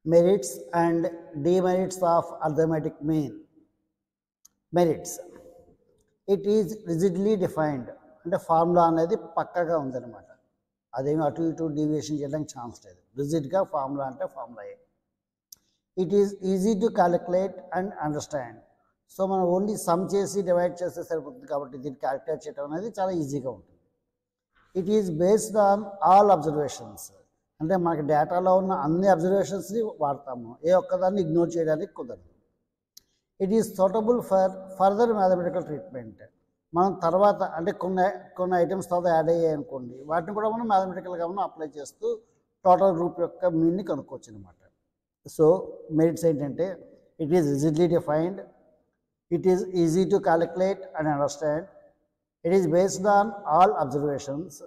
Merits and demerits of arithmetic mean. Merits. It is rigidly defined. అంటే formula అనేది పక్కగా ఉందన్నమాట. అదేమి అటు ఇటు డీవియేషన్ చేయడానికి ఛాన్స్ లేదు. రిజిడ్గా ఫార్ములా అంటే formula. It is easy to calculate and understand. So మనం ఓన్లీ సమ్ చేసి డివైడ్ చేస్తే సరిపోతుంది కాబట్టి దీన్ని క్యాలిక్యులేట్ చేయడం అనేది చాలా ఈజీగా ఉంటుంది. It is based on all observations. అంటే మనకి డేటాలో ఉన్న అన్ని అబ్జర్వేషన్స్ని వాడతాము, ఏ ఒక్కదాన్ని ఇగ్నోర్ చేయడానికి కుదరదు. It is suitable for further mathematical treatment. మనం తర్వాత అంటే కొన్ని ఐటమ్స్ తర్వాత యాడ్ అయ్యాయి అనుకోండి, వాటిని కూడా మనం మ్యాథమెటికల్గా మనం అప్లై చేస్తూ టోటల్ గ్రూప్ యొక్క మీన్ని కనుక్కోవచ్చు అనమాట. సో మెరిట్స్ ఏంటంటే it is rigidly defined, it is easy to calculate and understand, it is based on all observations,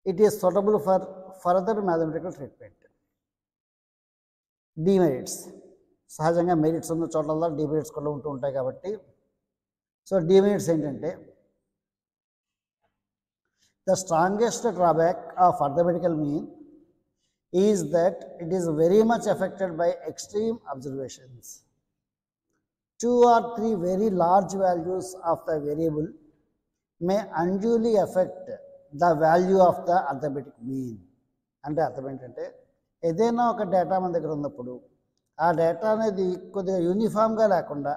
it is suitable for further mathematical treatment. Demerits. సహజంగా మెరిట్స్ ఉన్న చోట్ల demerits కూడా ఉంటూ ఉంటాయి కాబట్టి, సో డిమెరిట్స్ ఏంటంటే the strongest drawback of arithmetical mean is that it is very much affected by extreme observations. 2 or 3 very large values of the variable may unduly affect the value of the arithmetic mean. అంటే అర్థం ఏంటంటే ఏదైనా ఒక data మన దగ్గర ఉన్నప్పుడు ఆ data అనేది కొద్దిగా యూనిఫామ్గా లేకుండా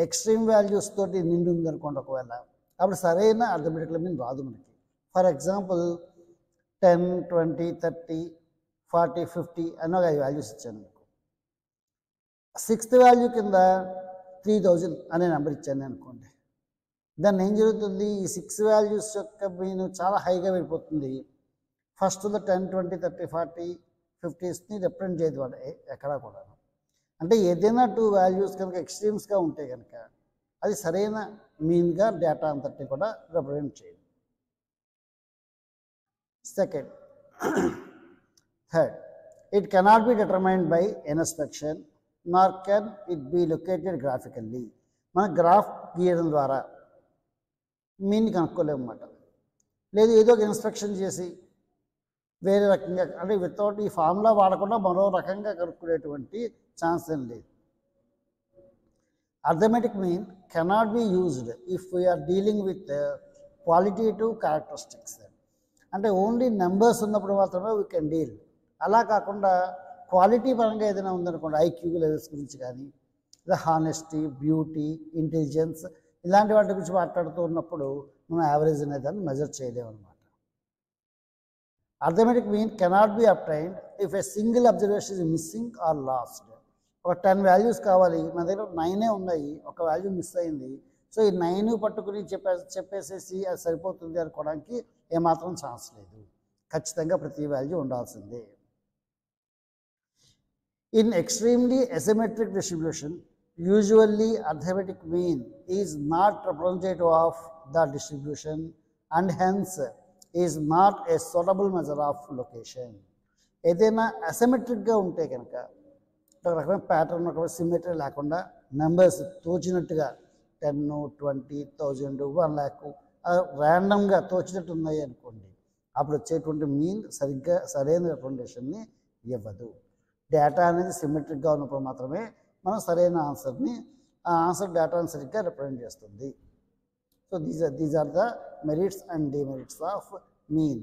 ఎక్స్ట్రీమ్ వాల్యూస్ తోటి నిండి ఉందనుకోండి ఒకవేళ, అప్పుడు సరైన అర్థమెటికల్ మీన్ రాదు మనకి. ఫర్ ఎగ్జాంపుల్ 10, 20, 30, 40, 50 అని ఒక 5 వాల్యూస్ ఇచ్చాను మీకు. 6th వాల్యూ కింద 3000 అనే నెంబర్ ఇచ్చాను అనుకోండి. దాన్ని ఏం జరుగుతుంది, ఈ 6 వాల్యూస్ యొక్క మీన్ చాలా హైగా వెళ్ళిపోతుంది. ఫస్ట్లో 10, 20, 30, 40, 50స్ని రిప్రజెంట్ చేయదు వాడు ఎక్కడా కూడా. అంటే ఏదైనా 2 వాల్యూస్ కనుక ఎక్స్ట్రీమ్స్గా ఉంటే కనుక అది సరైన మీన్గా డేటా అంతటిని కూడా రిప్రజెంట్ చేయదు. Second. Third, it cannot be determined by inspection nor can it be located graphically. మన గ్రాఫ్ గీయడం ద్వారా మీన్ కనుక్కోలేము అన్నమాట. లేదు ఏదో ఒక ఇన్స్పెక్షన్ చేసి వేరే రకంగా అంటే వితౌట్ ఈ ఫార్ములా వాడకుండా మరో రకంగా కనుక్కునేటువంటి ఛాన్స్ ఏం లేదు. Arithmetic mean cannot be used if we are dealing with qualitative characteristics. అంటే ఓన్లీ నెంబర్స్ ఉన్నప్పుడు మాత్రమే వీ కెన్ డీల్. అలా కాకుండా క్వాలిటీ పరంగా ఏదైనా ఉందనుకోండి, ఐక్యూ లెవెల్స్ గురించి కానీ, లేదా హానెస్టీ, బ్యూటీ, ఇంటెలిజెన్స్ ఇలాంటి వాటి గురించి మాట్లాడుతూ ఉన్నప్పుడు మనం యావరేజ్ అనే దాన్ని మెజర్ చేయలేము అనమాట. Arithmetic mean cannot be obtained if a single observation is missing are last. ఒక 10 వాల్యూస్ కావాలి, మన దగ్గర 9 ఉన్నాయి, ఒక వాల్యూ మిస్ అయింది. సో ఈ 9 పట్టుకుని చెప్పేసేసి అది సరిపోతుంది అనుకోవడానికి ఏమాత్రం ఛాన్స్ లేదు. ఖచ్చితంగా ప్రతి వాల్యూ ఉండాల్సిందే. In extremely asymmetric distribution, usually arithmetic mean is not representative of the distribution and hence is not a suitable measure of location. ఏదైనా అసిమెట్రిక్గా ఉంటే కనుక ఒక రకమైన ప్యాటర్న్, ఒక సిమెట్రీ లేకుండా నెంబర్స్ తోచినట్టుగా 10, 20, 1000, 1 lakh ర్యాండమ్గా తోచినట్టు ఉన్నాయి అనుకోండి, అప్పుడు వచ్చేటువంటి మీన్ సరైన రిప్రజెంటేషన్ని ఇవ్వదు. డేటా అనేది సిమెట్రిక్గా ఉన్నప్పుడు మాత్రమే మనం సరైన ఆన్సర్ని ఆ ఆన్సర్ డేటాని సరిగ్గా రిప్రజెంట్ చేస్తుంది. So these are the merits and demerits of mean.